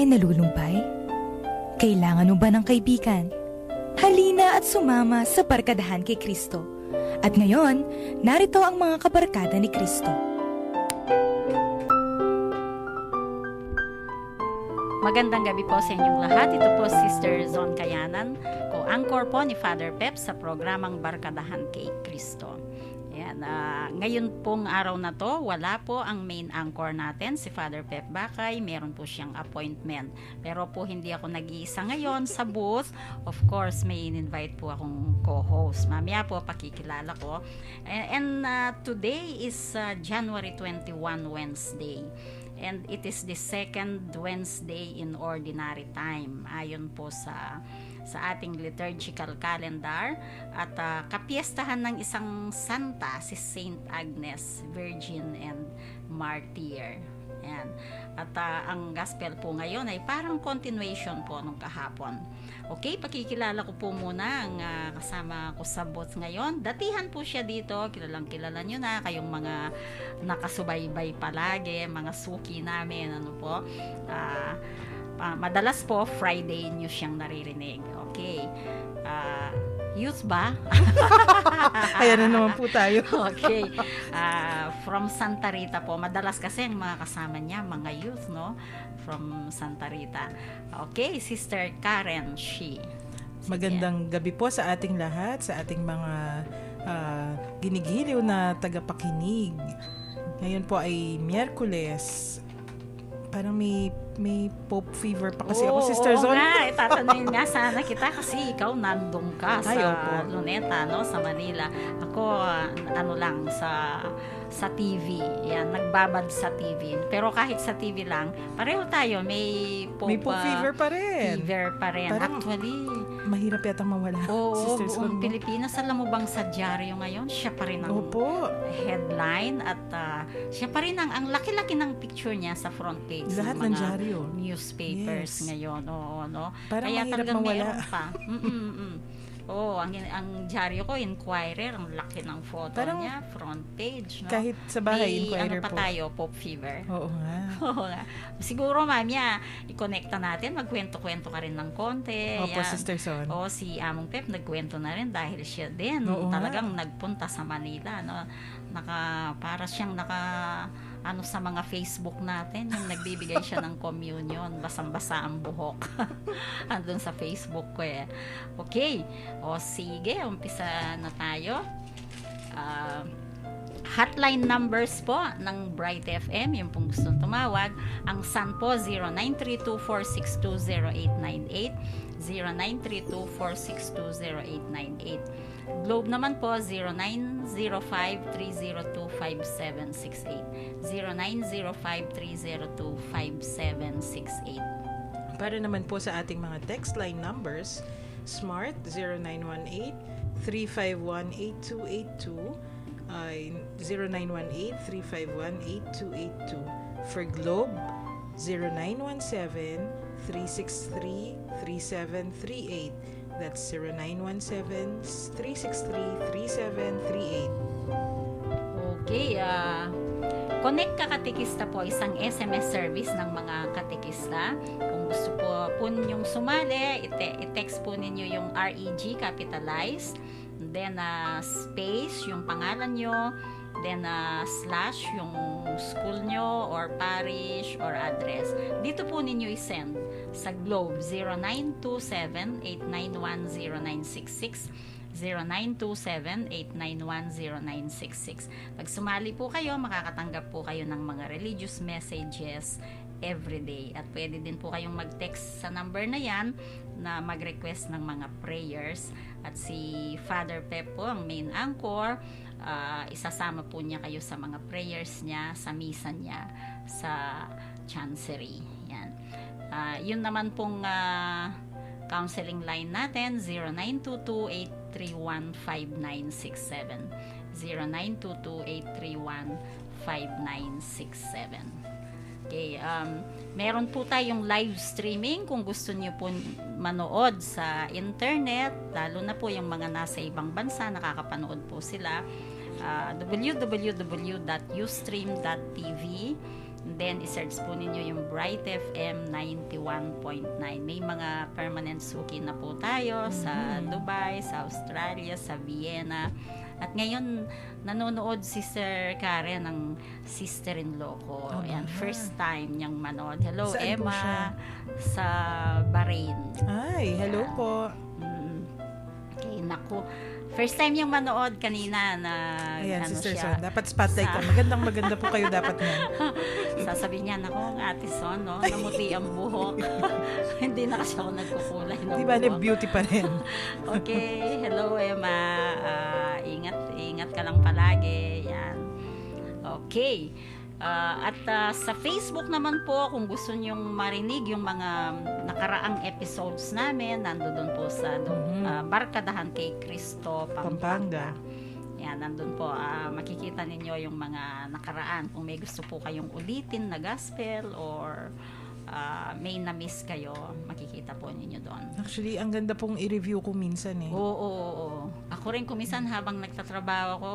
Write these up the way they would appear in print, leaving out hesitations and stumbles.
ay nalulumpay? Kailangan mo ba ng kaibigan? Halina at sumama sa barkadahan kay Kristo. At ngayon, narito ang mga kabarkada ni Kristo. Magandang gabi po sa inyong lahat. Ito po Sister Zon Kayanan, co-anchor po ni Father Pep sa programang Barkadahan kay Kristo. Ayan, ngayon pong araw na to, wala po ang main anchor natin, si Father Pep Bakay. Meron po siyang appointment. Pero po hindi ako nag-iisa ngayon sa booth. Of course, may in-invite po akong co-host. Mamaya po pakikilala ko. And today is January 21, Wednesday. And it is the second Wednesday in ordinary time ayon po sa ating liturgical calendar at kapiestahan ng isang santa, si Saint Agnes, Virgin and Martyr. Ayan. At ang gospel po ngayon ay parang continuation po nung kahapon. Okay, pakikilala ko po muna ang kasama ko sa booth ngayon. Datihan po siya dito, kilalang kilala nyo na, kayong mga nakasubaybay palagi, mga suki namin, ano po. Madalas po, Friday nyo siyang naririnig. Okay. Youth ba? Ayan na naman po tayo. Okay. From Santa Rita po. Madalas kasi ang mga kasama niya, mga youth, no? From Santa Rita. Okay, Sister Karen Shi. Magandang gabi po sa ating lahat, sa ating mga ginigiliw na tagapakinig. Ngayon po ay Miyerkules. Parang may Pope fever pa kasi ako, Sister Zon. Oo nga, tatanungin nga sana kita kasi ikaw nandun ka sa Luneta, no, sa Manila. Ako, lang, sa TV. Yan, nagbabad sa TV. Pero kahit sa TV lang, pareho tayo, may Pope fever pa rin. Fever pa rin. Parang actually, mahirap yata mawala. Oo, Sister Zon. buong Pilipinas, alam mo bang sa dyaryo ngayon, siya pa rin ang headline at siya pa rin ang laki-laki ng picture niya sa front page lahat ng mga dyaryo. Newspapers Yes. ngayon. Oo, no? Parang kaya mahirap talagang mawala. meron pa. Oo, ang dyaryo ko, Inquirer, ang laki ng photo Parang niya, front page, no? Kahit sa bahay, May Inquirer ano pa po. tayo, Pope Fever. Oo nga. Oo nga. Siguro, mamaya, i-connecta natin, magkwento-kwento ka rin ng konti. Opo, Yan. Sister Zon. O, si Among Pep, nagkwento na rin dahil siya din. Oo Talagang nagpunta sa Manila, no? Para siyang sa mga Facebook natin, yung nagbibigay siya ng communion, basang-basa ang buhok. Andun sa Facebook ko eh. Okay. O sige, umpisa na tayo. Hotline numbers po ng Bright FM, yung pong gustong tumawag. Ang SUN po, 0932-462-0898, 0932-462-0898. Globe naman po, 0905-302-5768, 0905-302-5768. Para naman po sa ating mga text line numbers, Smart 0918-351-8282, 0918-351-8282. For Globe, 0917-363-3738. That's 0917-363-3738. Okay, Connect ka Katekista po, isang SMS service ng mga katekista. Kung gusto po ninyong sumali, i-text po ninyo yung REG capitalized, then space yung pangalan nyo, then slash yung school nyo or parish or address. Dito po ninyo i-send sa Globe 0927-891-0966, 0927-891-0966. Pag sumali po kayo, makakatanggap po kayo ng mga religious messages everyday. At pwede din po kayong mag-text sa number na yan na mag-request ng mga prayers. At si Father Pep po, ang main anchor, isasama po niya kayo sa mga prayers niya, sa misa niya, sa chancery. Yan. Yun naman pong counseling line natin, 0922-831-5967. 0922-831-5967. Okay, meron po tayong live streaming kung gusto niyo po manood sa internet, lalo na po yung mga nasa ibang bansa, nakakapanood po sila. www.ustream.tv And then, isearch po ninyo yung Bright FM 91.9. May mga permanent suki na po tayo sa Dubai, sa Australia, sa Vienna. At ngayon, nanonood si Sir Karen ng sister-in-law ko. Ayan, first time niyang manood. Hello, Saan po siya? Emma, sa Bahrain. Ay, hello Ayan. po. Okay, naku. First time niyang manood kanina na Ayan, ano Sister siya. Son. Dapat spotlight ka. Maganda po kayo dapat yan. Sasabihin niya, naku, Ate Son, no? Namuti ang buhok. Hindi na kasi ako nagkukulay ng Di ba, buhok. beauty pa rin. Okay, hello Emma. Ingat ka lang palagi. Yan. Okay. Sa Facebook naman po, kung gusto nyong marinig yung mga nakaraang episodes namin, nandoon po sa Barkadahan kay Cristo, Pampanga. Yan, nandun po, makikita ninyo yung mga nakaraan. Kung may gusto po kayong ulitin na gospel or may na-miss kayo, makikita po ninyo doon. Actually, ang ganda pong i-review ko minsan eh. Oo. Ako rin kuminsan habang nagtatrabaho ako,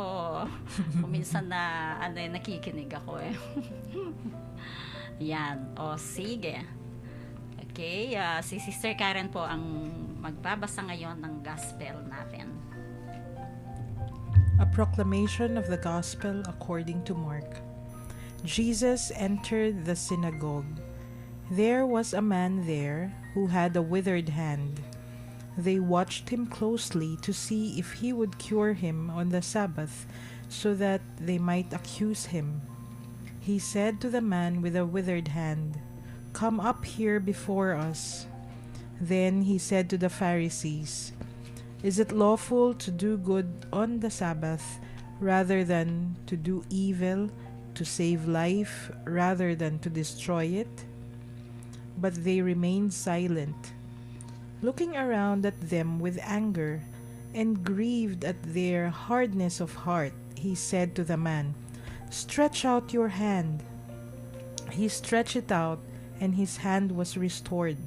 kuminsan na nakikinig ako eh. Yan. O, sige. Okay, si Sister Karen po ang magbabasa ngayon ng gospel natin. A proclamation of the gospel according to Mark. Jesus entered the synagogue. There was a man there who had a withered hand. They watched him closely to see if he would cure him on the Sabbath, so that they might accuse him. He said to the man with a withered hand, "Come up here before us." Then he said to the Pharisees, "Is it lawful to do good on the Sabbath rather than to do evil, to save life rather than to destroy it?" But they remained silent. Looking around at them with anger and grieved at their hardness of heart, he said to the man, "Stretch out your hand." He stretched it out, and his hand was restored.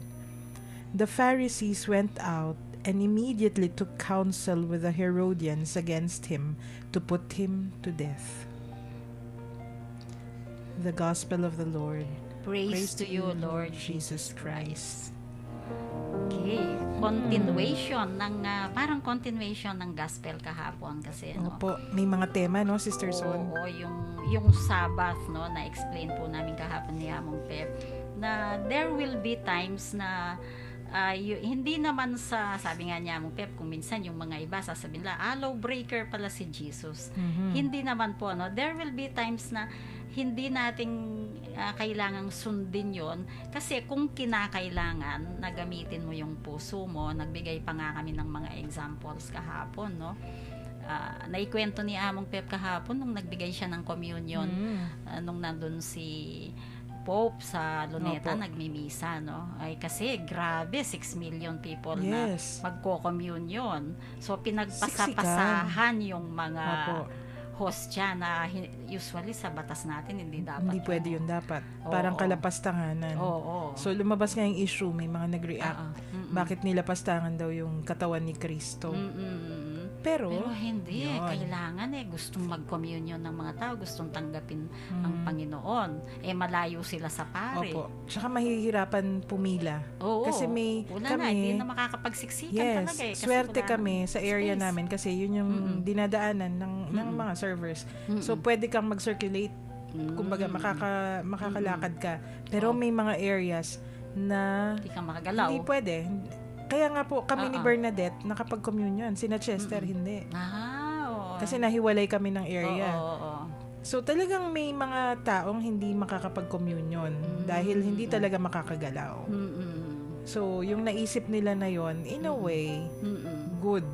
The Pharisees went out and immediately took counsel with the Herodians against him to put him to death. The Gospel of the Lord. Praise to you, Lord Jesus Christ. Okay, parang continuation ng gospel kahapon kasi, no? Opo, may mga tema, no, Sister Son? Oo, yung Sabbath, no, na explain po namin kahapon ni Among Pep, na there will be times na hindi naman sabi nga niya Among Pep, kung minsan yung mga iba sasabihin law breaker pala si Jesus. Hindi naman po, no, there will be times na hindi nating kailangang sundin yon, kasi kung kinakailangan na gamitin mo yung puso mo. Nagbigay pa nga kami ng mga examples kahapon, no? Naikwento ni Among Pep kahapon nung nagbigay siya ng communion, nung nandun si Pope sa Luneta, nagmimisa, no? Ay kasi grabe, 6 million people na magko-communion. So pinagpasapasahan yung mga hostya na usually sa batas natin hindi dapat. Hindi pwede yun dapat. Parang kalapastanganan. So lumabas nga yung issue, may mga nag-react. Bakit nilapastangan daw yung katawan ni Kristo? Pero hindi, kailangan gustong mag-communion ng mga tao, gustong tanggapin ang Panginoon. Malayo sila sa pare. Opo. Tsaka mahihirapan pumila. Kasi hindi na makakapagsiksikan talaga kasi swerte kami sa area namin kasi yun yung dinadaanan ng mga servers. So pwede kang mag-circulate, kumbaga makakalakad ka. Pero may mga areas na hindi kang makagalaw. Hindi pwede. Kaya nga po, kami ni Bernadette, nakapag-communion. Sina Chester, hindi. Kasi nahiwalay kami ng area. So, talagang may mga taong hindi makakapag-communion dahil hindi talaga makakagalaw. So, yung naisip nila na yon, in a way, good.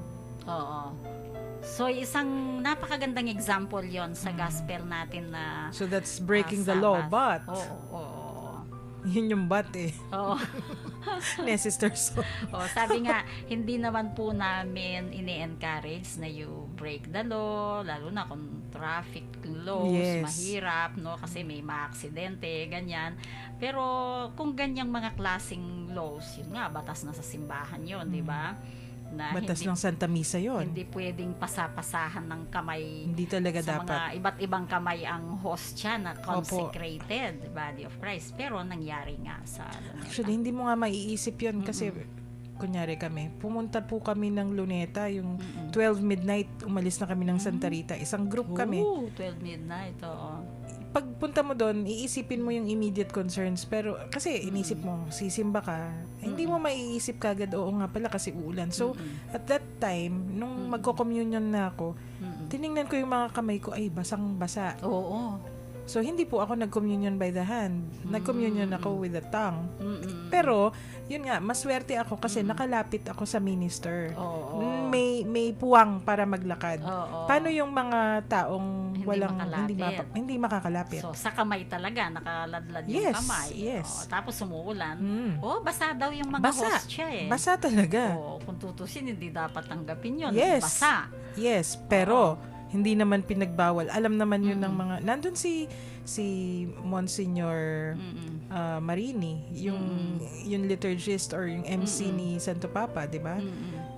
So, isang napakagandang example yon sa gospel natin na so, that's breaking the law, but yun yung but Sister Son. Sabi nga, hindi naman po namin ini-encourage na you break the law, lalo na kung traffic laws, mahirap, no? Kasi may mga aksidente, ganyan. Pero kung ganyang mga klaseng laws, yun nga, batas na sa simbahan yun, di ba? na Batas hindi, ng Santa Misa yon. hindi pwedeng pasapasahan ng kamay Hindi talaga sa dapat. mga iba't ibang kamay ang hostya na consecrated body of Christ. Pero nangyari nga sa Luneta. Actually, hindi mo nga maiisip yun kasi kunyari kami, pumunta po kami ng Luneta, yung 12 midnight, umalis na kami ng Santa Rita. Isang group kami. 12 midnight, oo. Pagpunta mo doon, iisipin mo yung immediate concerns. Pero, kasi inisip mo, sisimba ka, hindi mo maiisip kagad, oo nga pala kasi uulan. So, at that time, nung magko-communion na ako, tiningnan ko yung mga kamay ko, ay, basang-basa. Oo. So, hindi po ako nag-communion by the hand. Nag-communion ako with the tongue. Pero, yun nga, maswerte ako kasi nakalapit ako sa minister. Oo. May puwang para maglakad. Oo. Paano yung mga taong Hindi walang makalapit. hindi makakalapit? So, sa kamay talaga, nakaladlad yung Yes, kamay. yes. Oo, tapos umuulan. Mm. Basa daw yung mga Basa. hostya eh. Basa talaga. Kung tutusin, hindi dapat tanggapin yun. Yes. Basa. Yes, pero hindi naman pinagbawal. Alam naman yun ng mga nandun si Monsignor Marini, yung liturgist or yung MC ni Santo Papa, 'di ba?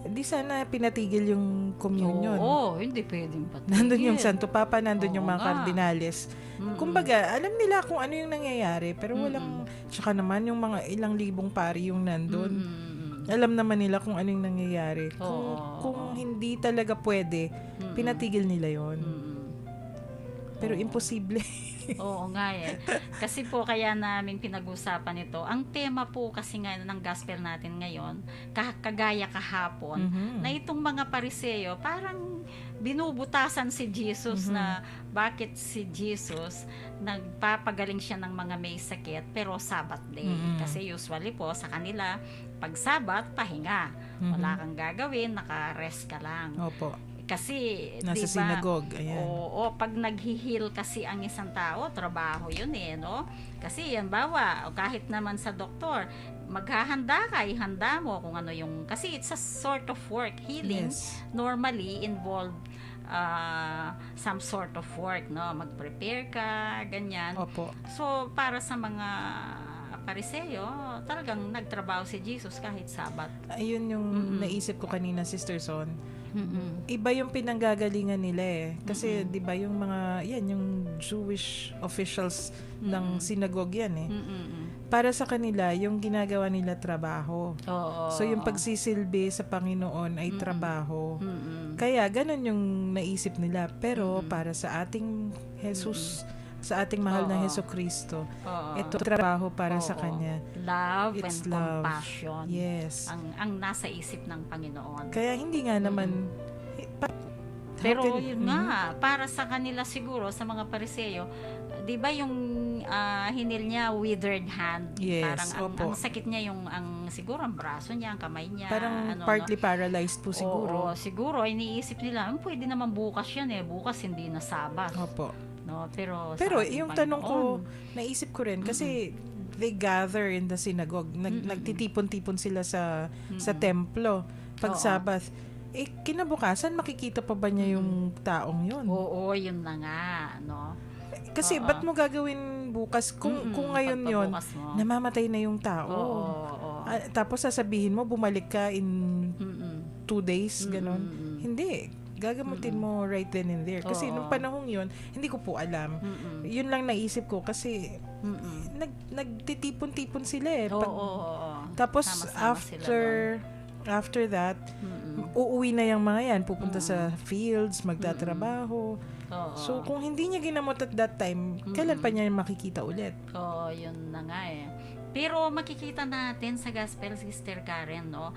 Di sana pinatigil yung communion. Oo, hindi pwedeng patigil. Nandun yung Santo Papa, nandun yung Oo mga nga. kardinales. Kumbaga, alam nila kung ano yung nangyayari, pero walang, tsaka naman yung mga ilang libong pari yung nandun. Alam naman nila kung ano yung nangyayari. Kung hindi talaga pwede, pinatigil nila yon. Pero imposible. Oo nga eh. Kasi po kaya namin pinag-usapan ito. Ang tema po kasi nga ng gospel natin ngayon, kagaya kahapon, na itong mga Pariseo, parang binubutasan si Jesus na bakit si Jesus nagpapagaling siya ng mga may sakit pero Sabbath day. Kasi usually po sa kanila, pag Sabbath, pahinga. Wala kang gagawin, naka-rest ka lang. Opo. Kasi, Nasa diba, synagogue, ayan. Oo, pag naghihil kasi ang isang tao, trabaho yun eh, no? Kasi, yan bawa, kahit naman sa doktor, maghahanda ka, ihanda mo kung ano yung, kasi it's a sort of work. Healing normally involve some sort of work, no? Mag-prepare ka, ganyan. Opo. So, para sa mga Pariseo, talagang nagtrabaho si Jesus kahit Sabat. Ayun yung naisip ko kanina, Sister Son. Iba yung pinanggagalingan nila eh. Kasi 'di ba yung mga yung Jewish officials ng synagogue yan eh. Para sa kanila yung ginagawa nila trabaho. So yung pagsisilbi sa Panginoon ay trabaho. Kaya ganun yung naisip nila. Pero para sa ating Jesus, sa ating mahal na Jesucristo, ito trabaho para sa Kanya. Love It's and love. compassion. Yes. Ang nasa isip ng Panginoon. Kaya hindi nga naman pero yun nga, para sa kanila siguro, sa mga Pariseo, di ba yung hinil niya withered hand? Yes, parang opo. ang sakit niya yung, siguro ang braso niya, ang kamay niya. Parang partly paralyzed po siguro. Oo, siguro, iniisip nila, pwede naman bukas yan eh. Bukas hindi na Sabat. Opo. No, pero Yung tanong ko, naisip ko rin, kasi they gather in the synagogue. Nagtitipon-tipon sila sa templo pag Sabbath. Kinabukasan, makikita pa ba niya yung taong yun? Oo, yun na nga, no? Kasi ba't mo gagawin bukas kung ngayon yun, namamatay na yung tao. Tapos sasabihin mo, bumalik ka in 2 days, ganon. Hindi. Gagamutin mo right then and there. Kasi nung panahong yun, hindi ko po alam. Yun lang naisip ko kasi nagtitipon-tipon sila eh. Tapos Sama-sama after that, uuwi na yung mga yan. Pupunta sa fields, magtatrabaho. So, kung hindi niya ginamot at that time, kailan pa niya makikita ulit? Oo, yun na nga eh. Pero makikita natin sa Gospel, Sister Karen, no?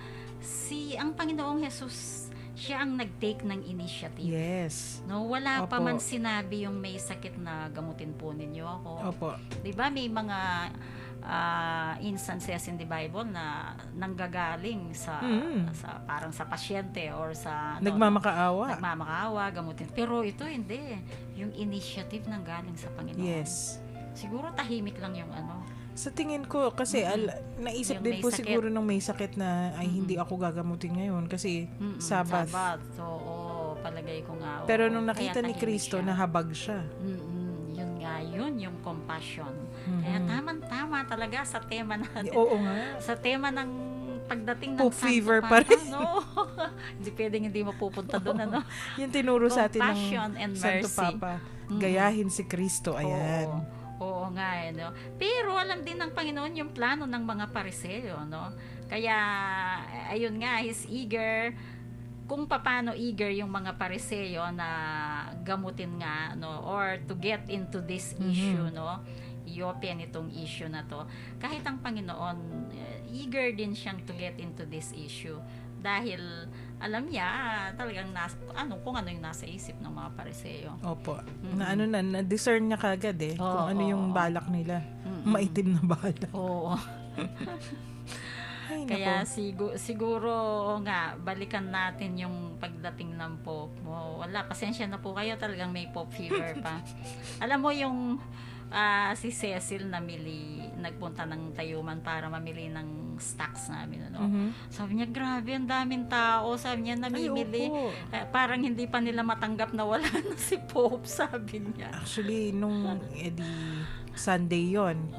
Ang Panginoong Jesus, siya ang nag-take ng initiative. Yes. No, wala pa Opo. man sinabi yung may sakit na gamutin po ninyo ako. Opo. 'Di ba may mga instances in the Bible na nanggagaling sa parang sa pasyente or sa nagmamakaawa, gamutin. Pero ito hindi. Yung initiative nang galing sa Panginoon. Yes. Siguro tahimik lang yung Sa tingin ko, kasi naisip Yung din may po sakit. siguro nung may sakit na ay hindi ako gagamutin ngayon kasi Sabbath. So, palagay ko nga. Pero nung kaya nakita ni tahimik Kristo, siya. nahabag siya. Yun nga, yung compassion. Kaya tama talaga sa tema natin. Oo nga. Sa tema ng pagdating ng Pope Santo fever Papa, pa rin. no? Hindi pwedeng hindi mapupunta doon, ano? Yung tinuro sa atin Compassion ng and Santo mercy. Papa. Gayahin si Kristo. Ayan. Oo nga, no? Pero alam din ng Panginoon yung plano ng mga Pariseo, no? Kaya, ayun nga, he's eager kung paano eager yung mga Pariseo na gamutin nga, no? Or to get into this issue, no? I-open itong issue na to. Kahit ang Panginoon, eager din siyang to get into this issue. Dahil alam niya talagang kung ano yung nasa isip ng mga Pariseo. Opo. Na-discern niya kagad kung ano yung balak nila. Maitim na balak. Oo. Ay, Kaya nako. siguro nga, balikan natin yung pagdating ng Pope. Wala, pasensya na po kayo, talagang may Pope fever pa. Alam mo yung si Cecil nagpunta ng Tayuman para mamili ng stocks namin, ano? Sabi niya, grabe, ang daming tao. Sabi niya, namimili. opo. Parang hindi pa nila matanggap na wala na si Pope, sabi niya. Actually, nung Sunday yon,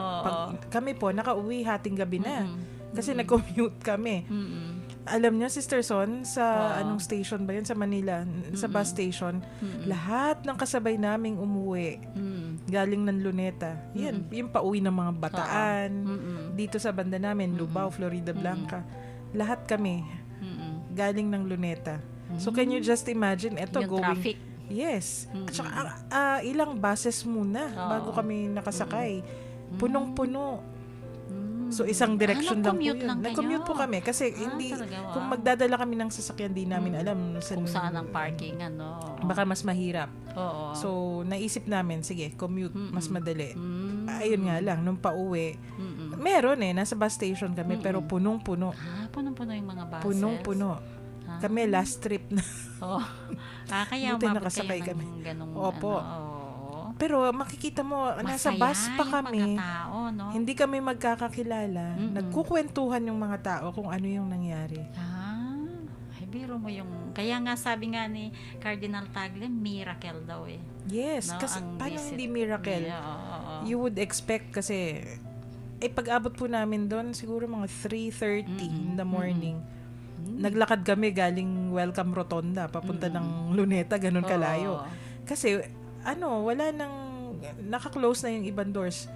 kami po nakauwi hating gabi na. Kasi nag-commute kami. Alam niyo, Sister Son, sa anong station ba yun? Sa Manila, sa bus station, lahat ng kasabay naming umuwi, galing ng Luneta. Yan, yung pauwi ng mga Bataan, dito sa banda namin, Lubao, Florida Blanca. Lahat kami, galing ng Luneta. So, can you just imagine, eto Yung going... traffic. Yes. At saka, ilang buses muna bago kami nakasakay. Punong-puno. So, isang direction lang po nag-commute yun. lang kayo? Nag-commute po kami kasi hindi, talaga, kung magdadala kami ng sasakyan, di namin alam Kung saan ang parking, ano. baka mas mahirap. Oo. So, naisip namin, sige, commute, mas madali. Ayun nga lang, nung pauwi, meron nasa bus station kami, pero punong-puno. Punong-puno yung mga buses. Punong-puno. Kami, last trip na. Oo. Kaya Buti umabot nakasakay kayo ng kami. ganung, Opo. Pero makikita mo, nasa Masaya bus pa yung kami. mga tao, no? Hindi kami magkakakilala. Nagkukwentuhan yung mga tao kung ano yung nangyari. Ay, biro mo yung... Kaya nga sabi nga ni Cardinal Tagle, miracle daw eh. Yes, No, kasi ang paano visit. hindi miracle? Yeah, oo. You would expect kasi pag-abot po namin doon, siguro mga 3:30 in the morning. Naglakad kami galing Welcome Rotonda, papunta ng Luneta, ganun kalayo. Oo. Kasi, wala nang, naka-close na yung ibang doors.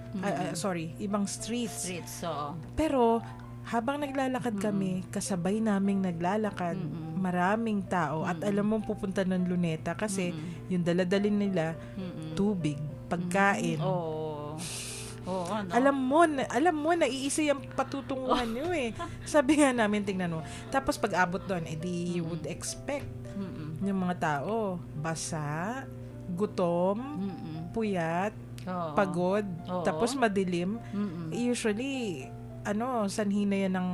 Ibang streets. So, Pero, habang naglalakad kami, kasabay naming naglalakad, maraming tao, at alam mo pupunta ng Luneta kasi yung daladalin nila, tubig, pagkain. ano? Alam mo, naiisa yung patutunguhan nyo eh. Sabi nga namin, tingnan mo. Tapos pag abot doon, edi you would expect yung mga tao, basa, gutom, puyat, pagod, tapos madilim. Usually, sanhi na yan ng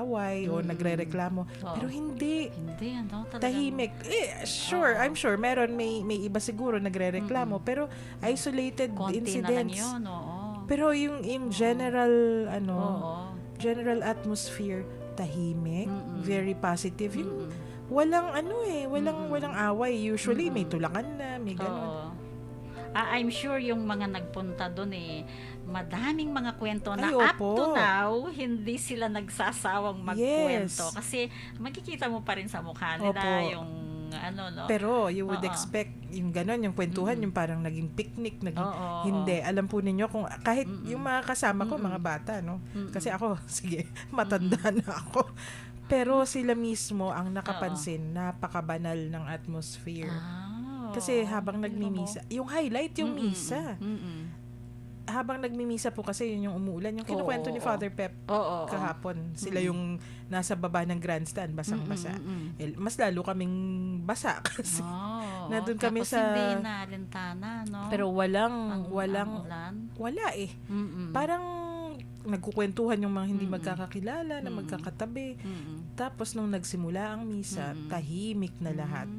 away o nagre-reklamo. Pero hindi. Hindi, talagang... Tahimik. I'm sure, may iba siguro nagre-reklamo, pero isolated konti incidents. na lang yun, oo. Pero yung general, general atmosphere, tahimik, very positive. Yung walang walang away. Usually, may tulakan na, may gano'n. I'm sure yung mga nagpunta doon madaming mga kwento na Ay, up opo. to now, hindi sila nagsasawang magkwento. Yes. Kasi makikita mo pa rin sa mukha nila Opo. yung no? Pero you would expect yung gano'n, yung kwentuhan, yung parang naging picnic, hindi. Alam po ninyo kung kahit yung mga kasama ko, mga bata, no? Kasi ako, sige, matanda na ako. Pero sila mismo ang nakapansin, napakabanal ng atmosphere. Kasi habang nagmimisa, yung highlight yung misa. Habang nagmimisa po kasi yun yung umuulan, yung kinukwento ni Father Pep kahapon. Sila yung nasa baba ng grandstand, basang-basa. Mas lalo kaming basa kasi nandun kami Tapos sa... hindi na alintana, no? Pero ang ulan. wala eh. Parang nagkukwentuhan yung mga hindi magkakakilala na magkakatabi. Tapos nung nagsimula ang misa, tahimik na lahat.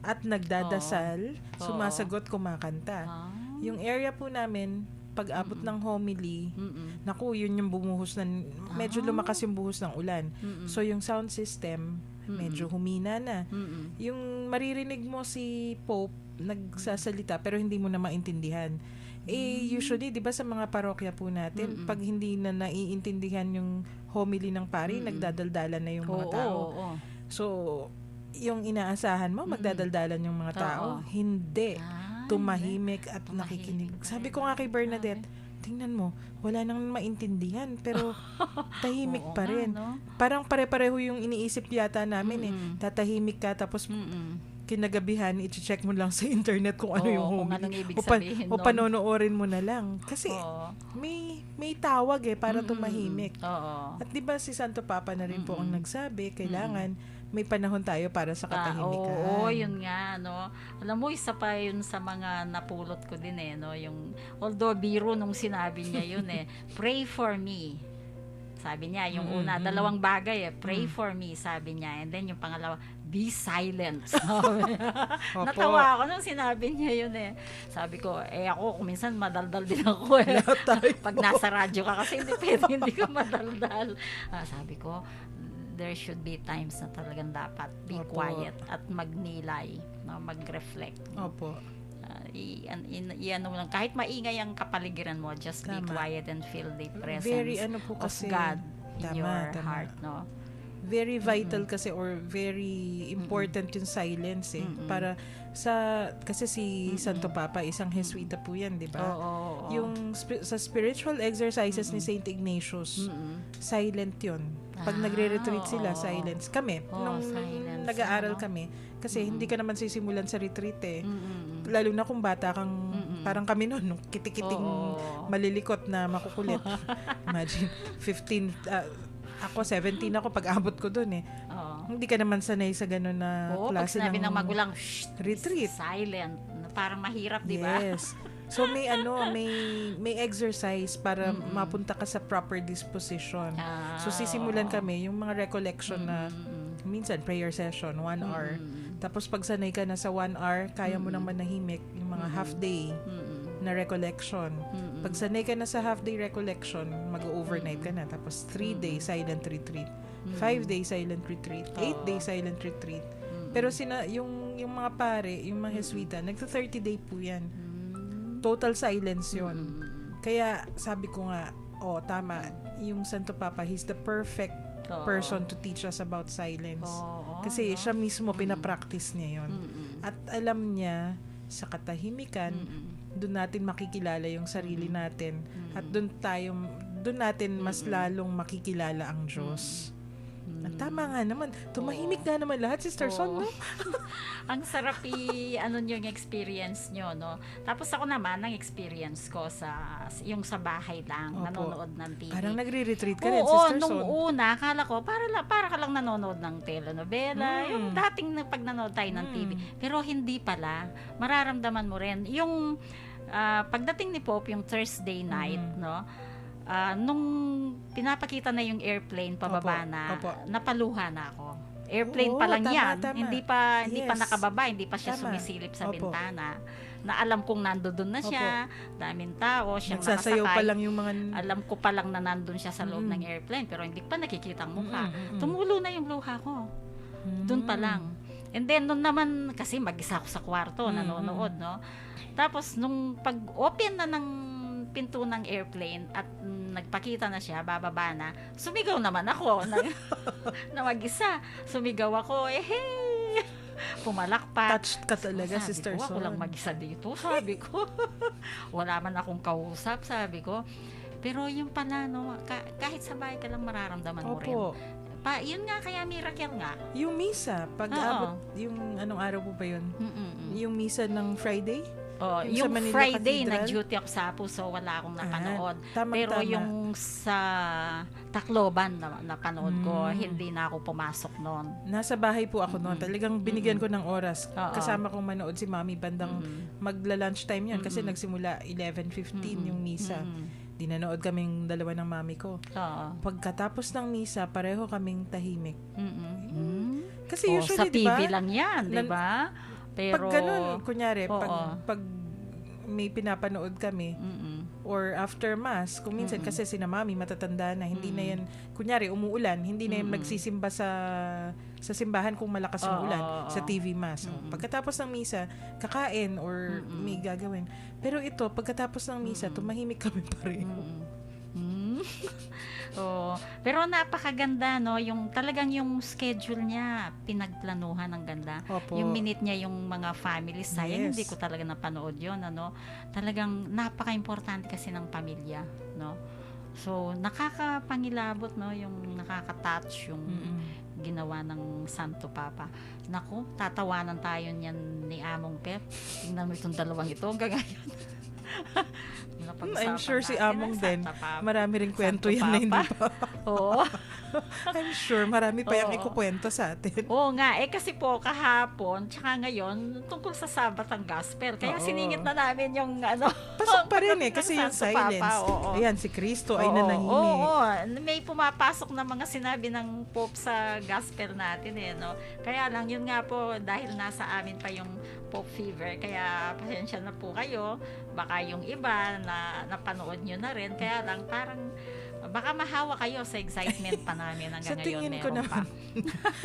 At nagdadasal, sumasagot, kumakanta. Yung area po namin, pag-abot ng homily, naku, yun yung bumuhos ng, medyo lumakas yung buhos ng ulan. So, yung sound system, medyo humina na. Yung maririnig mo si Pope, nagsasalita, pero hindi mo na maintindihan. Usually, di ba sa mga parokya po natin, Mm-mm. pag hindi na naiintindihan yung homily ng pari, Mm-mm. nagdadaldalan na yung mga Oo, tao. oo. So, yung inaasahan mo, magdadaldalan yung mga tao. Oo. Hindi. Ah, Tumahimik at Tumahimik nakikinig. pa Sabi rin. ko nga kay Bernadette, tingnan mo, wala nang maintindihan, pero tahimik Oo pa nga, rin. no? Parang pare-pareho yung iniisip yata namin Mm-mm. Tatahimik ka, tapos Mm-mm. kinagabihan, i-check mo lang sa internet kung ano Oo, yung kung homily. anong ibig O, sabihin o nun. panonoorin mo na lang. Kasi Oo. may tawag para Mm-mm. tumahimik. Oo. At di ba si Santo Papa na rin po ang Mm-mm. nagsabi, kailangan may panahon tayo para sa katahimikan. Oo, yun nga, no. Alam mo, isa pa yun sa mga napulot ko din no, yung, although biro nung sinabi niya yun pray for me. Sabi niya, yung una, dalawang bagay pray for me, sabi niya. And then yung pangalawa, be silent. Sabi niya. Opo. Natawa ako nung sinabi niya yun Sabi ko, ako, kung minsan madaldal din ako Pag nasa radyo ka kasi hindi pwede, hindi ka madaldal. Sabi ko, there should be times na talagang dapat be Opo. quiet at magnilay, no, mag-reflect. Opo. Iyan mo lang, kahit maingay ang kapaligiran mo, just be Tama. quiet and feel the presence Very po of kasi, God in tama, your tama. heart, no? Very vital kasi or very important yung silence Mm-mm. para kasi si Santo Papa isang Jesuita po yan, di ba? Oo. Yung sa spiritual exercises ni Saint Ignatius, silent yun. Pag nagre-retreat sila, oo. silence. Kami, nung Silence, nag-aaral ano? kami, kasi hindi ka naman sisimulan sa retreat Mm-mm. Lalo na kung bata kang, Mm-mm. parang kami noon, nung kitikiting Oo. malilikot na makukulit. Imagine, 15, ako 17 ako pag abot ko dun Oo. Hindi ka naman sanay sa gano'n na Oo, pag klase sinabi ng magulang, shh, retreat. silent. Parang mahirap, di ba? Yes. So may exercise para mapunta ka sa proper disposition. So sisimulan kami yung mga recollection na minsan prayer session 1 hour. Tapos pag sanay ka na sa 1 hour, kaya mo nang manahimik yung mga half day na recollection. Pag sanay ka na sa half day recollection, mag-overnight ka na. Tapos 3 days silent retreat. 5 days silent retreat. 8 days silent retreat. Pero yung mga pare, yung mga Jesuita, nagta-30 day po yan. Total silence yun. Kaya sabi ko nga, tama, yung Santo Papa, he's the perfect person to teach us about silence. Kasi siya mismo pinapractice niya yun. At alam niya, sa katahimikan, doon natin makikilala yung sarili natin. At doon natin mas lalong makikilala ang Diyos. At tama nga naman. Tumahimik nga naman lahat, Sister Son, no? Ang sarap yung experience nyo, no? Tapos ako naman, ang experience ko yung sa bahay lang, Opo. nanonood ng TV. Parang nagre-retreat ka rin, Oo, Sister nung Son. una, akala ko, para ka lang nanonood ng telenovela, yung dating pag nanonood tayo ng TV. Pero hindi pala. Mararamdaman mo rin. Yung pagdating ni Pope, yung Thursday night, no? Nung pinapakita na yung airplane pababa Opo. napaluha na ako. Airplane Oo, pa lang tama, yan. tama. Hindi pa Yes. nakababa, hindi pa siya Tama. sumisilip sa Opo. bintana. Na alam kong nandoon na siya, daming tao, siyang Nagsasayaw nakasakay. pa lang yung mga... Alam ko pa lang na nandun siya sa loob ng airplane, pero hindi pa nakikita ang mukha. Tumulo na yung luha ko. Doon pa lang. And then, nung naman, kasi mag-isa ako sa kwarto, nanonood, no? Tapos, nung pag-open na ng pinto ng airplane at nagpakita na siya, bababa na, sumigaw naman ako na mag-isa. Sumigaw ako, hey! Pumalakpak. Touched ka talaga, Sabi Sister ko, Son. ako lang mag-isa dito, sabi ko. Wala man akong kausap, sabi ko. Pero yung pala, no, kahit sa bahay ka lang mararamdaman mo rin. Opo. Yun nga, kaya miracle nga. Yung misa, pag Oo. abot, yung anong araw po ba yun? Yung misa ng Friday? Yung sa Yung Manila Friday, Cathedral? nag-duty ako sa Apo, so wala akong napanood. Tama-tama. Pero yung sa Tacloban na napanood ko, hindi na ako pumasok noon. Nasa bahay po ako noon. Talagang binigyan ko ng oras. Oo. Kasama kong manood si Mami bandang magla-lunch time yun kasi nagsimula 11:15 yung misa. Dinanood kaming dalawa ng mami ko. Oo. Pagkatapos ng misa, pareho kaming tahimik. Kasi Sa usually, di TV ba? lang yan, di ba? Pero, Pag ganun, kunyari, Oo. pag may pinapanood kami, or after mass, kung minsan kasi sina mami matatanda na, hindi na yan, kunyari umuulan, hindi na yan nagsisimba sa simbahan kung malakas yung ulan, sa TV mass. Pagkatapos ng misa, kakain or may gagawin. Pero ito, pagkatapos ng misa, tumahimik kami pareho. Pero napakaganda, no, yung talagang yung schedule niya pinagplanuhan ng ganda. Opo. Yung minute niya yung mga family, sayang Yes. hindi ko talaga napanood yon, ano. Talagang napaka-importante kasi ng pamilya, no. So nakakapangilabot, no, yung nakaka-touch yung ginawa ng Santo Papa. Naku, tatawanan tayo niyan ni Among Pep. Tingnan mo itong dalawang ito hanggang ngayon. I'm sure si Napag-usapan Among natin din, ang Santo Papa. marami ring kwento Santo yan na hindi Papa. pa. Oo. I'm sure marami pa yung Oo. ikukwento sa atin. Oo nga, kasi po kahapon, tsaka ngayon, tungkol sa Sabat ang Gospel. Kaya Oo. siningit na namin yung ano. Pasok pa rin pagdating kasi ng yung Santo silence. Papa, oo. Ayan, si Kristo ay Oo, nanahimik. oo. May pumapasok na mga sinabi ng Pope sa Gospel natin no. Kaya lang, yun nga po, dahil nasa amin pa yung Pope fever, kaya pasensya na po kayo. Baka yung iba na napanood nyo na rin. Kaya lang, parang baka mahawa kayo sa excitement pa namin hanggang Sa ngayon. tingin ko meron pa. naman,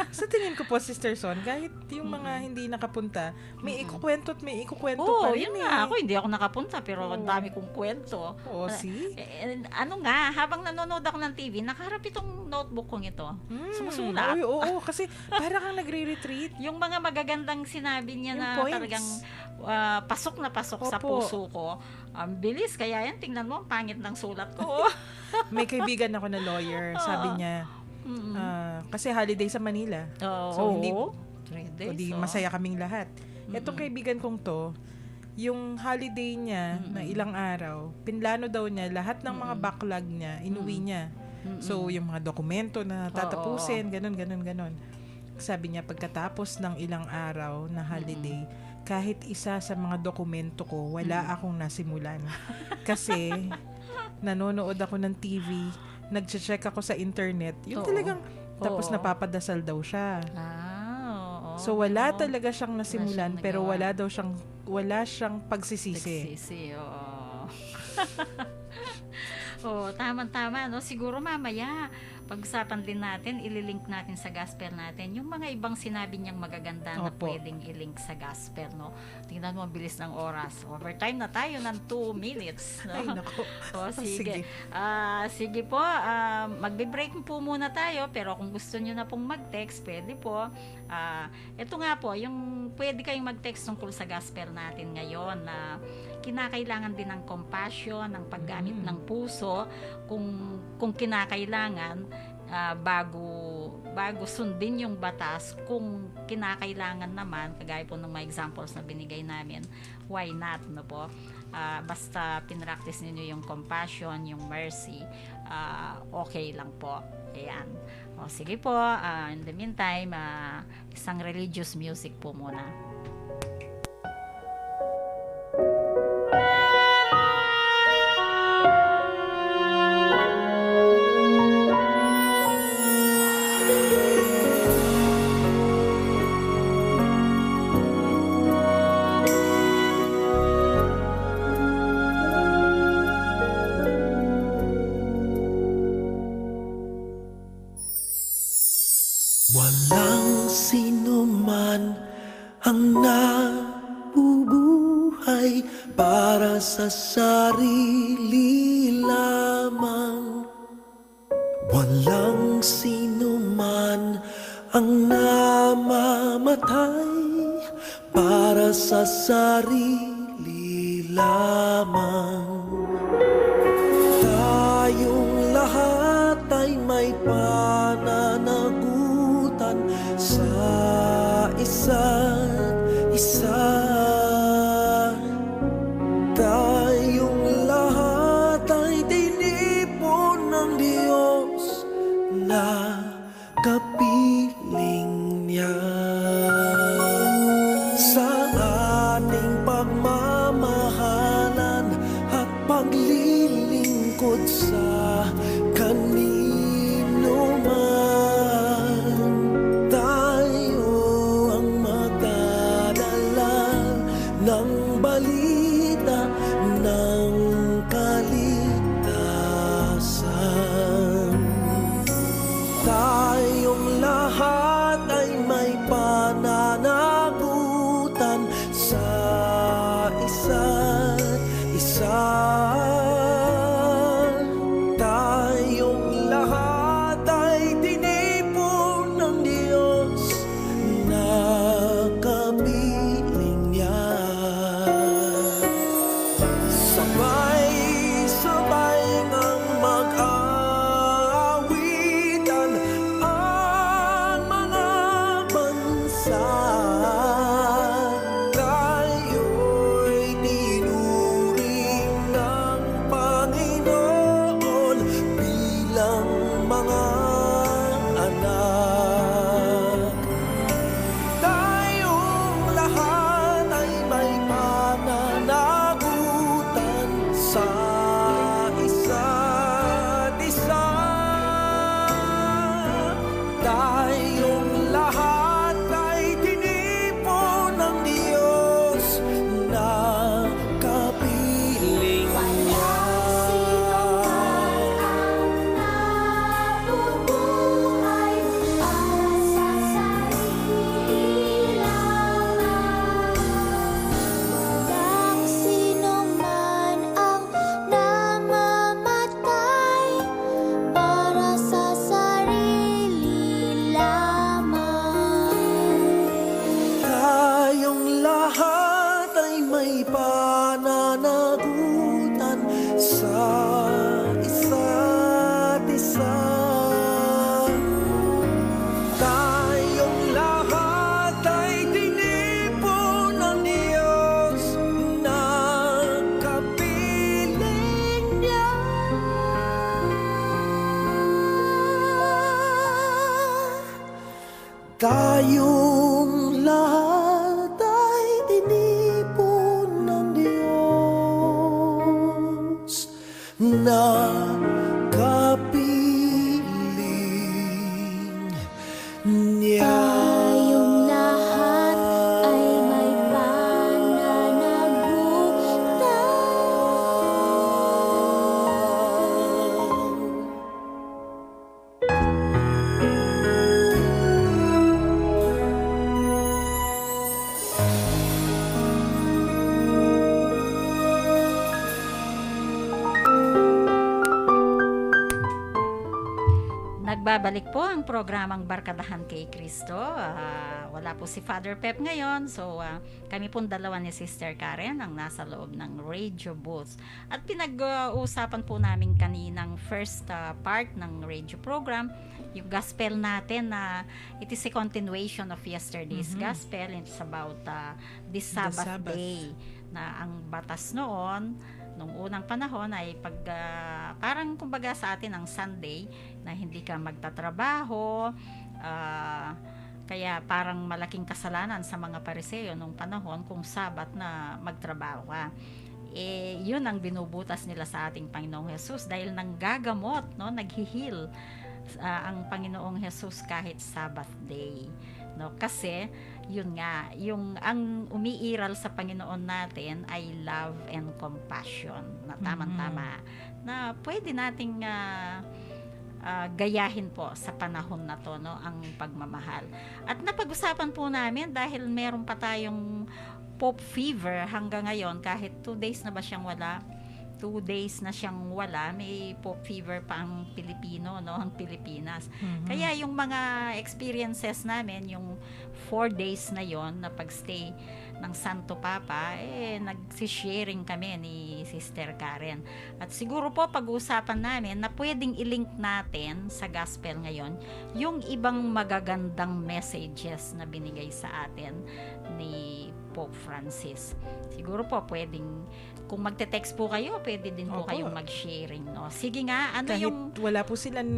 sa tingin ko po, Sister Son, kahit yung mga hindi nakapunta, may ikukwento at may ikukwento Oo, pa rin yun eh. nga. Ako hindi ako nakapunta, pero ang Oo. dami kong kwento. Oo, see? Ano nga, habang nanonood ako ng TV, nakaharap itong notebook kong ito. Sumusulat. Oy, oo, kasi para kang nagre-retreat. Yung mga magagandang sinabi niya Yung na points. talagang pasok na pasok sa Opo. puso ko. Ang bilis, kaya yan, tingnan mo, ang pangit ng sulat ko. May kaibigan ako na lawyer, sabi niya, kasi holiday sa Manila. So, hindi, o di masaya kaming lahat. Etong kaibigan kong to, yung holiday niya na ilang araw, pinlano daw niya, lahat ng mga backlog niya, inuwi niya. So, yung mga dokumento na tatapusin, ganun. Sabi niya, pagkatapos ng ilang araw na holiday, kahit isa sa mga dokumento ko, wala akong nasimulan. Kasi, nanonood ako ng TV, nagche-check ako sa internet, yung Oo. talagang, tapos Oo. napapadasal daw siya. Oo. So, wala talaga siyang nasimulan, siyang pero nagawa. wala siyang pagsisisi. Oo. Oo, tama-tama, no? Siguro mamaya, pag-usapan din natin, ililink natin sa gospel natin yung mga ibang sinabi niyang magaganda na Opo. pwedeng ilink sa gospel, no? Tingnan mo, ang bilis ng oras. Overtime na tayo ng 2 minutes, no? Ay, nako. O, Sige. sige. Sige po, magbe-break po muna tayo, pero kung gusto nyo na pong mag-text, pwede po. Ito nga po, yung pwede kayong mag-text tungkol sa gospel natin ngayon na kinakailangan din ng compassion, ng paggamit ng puso, kung kinakailangan, bago sundin yung batas, kung kinakailangan naman, kagaya po ng mga examples na binigay namin, why not, no po? Basta pinractice ninyo yung compassion, yung mercy, okay lang po. Ayan. O, sige po, in the meantime, isang religious music po muna. Walang sino man ang nabubuhay para sa sarili lamang. Walang sino man ang namamatay para sa sarili lamang. Tayong lahat ay may pananagutan sa isa't isa. Tayong lahat ay tinipon ng Diyos na kapiling niya. Sa ating pagmamahalan at paglilingkod sa kanino man, tayo ang magdadala ng balita ng kaligtasan. tayong lahat ay tinipon ng Diyos na kapiling niya. Tayong lahat ay may pananagutan sa isa't isa. Tayong lahat ay tinipon ng Diyos na kapiling niya. Tayong lahat ay tinipon ng Diyos na kapiling niya. Tayong lahat ay may pananagutan. Nagbabalik po ang programang Barkadahan kay Kristo. Wala po si Father Pep ngayon. So, kami pong dalawa ni Sister Karen ang nasa loob ng radio booth. At pinag-uusapan po namin kaninang first part ng radio program, yung gospel natin na it is a continuation of yesterday's gospel. It's about this Sabbath day na ang batas noon nung unang panahon ay parang kumbaga sa atin ang Sunday na hindi ka magtatrabaho, kaya parang malaking kasalanan sa mga Pariseo nung panahon kung Sabat na magtrabaho ka. Yun ang binubutas nila sa ating Panginoong Hesus dahil nanggagamot, no, naghihil ang Panginoong Hesus kahit Sabbath day, no, kasi yun nga, yung ang umiiral sa Panginoon natin ay love and compassion na tamang-tama na pwede nating gayahin po sa panahon na to, no, ang pagmamahal. At napag-usapan po namin dahil meron pa tayong Pope fever hanggang ngayon, kahit 2 days na ba siyang wala, 2 days na siyang wala, may Pope fever pa ang Pilipino, no, ang Pilipinas. Kaya yung mga experiences namin, yung 4 days na yon na pagstay ng Santo Papa, nagsisharing kami ni Sister Karen. At siguro po pag-uusapan namin na pwedeng i-link natin sa gospel ngayon yung ibang magagandang messages na binigay sa atin ni Pope Francis. Siguro po pwedeng, kung magte-text po kayo, pwede din po Opo. kayong mag-sharing, no? Sige nga, ano Kahit yung wala po silang,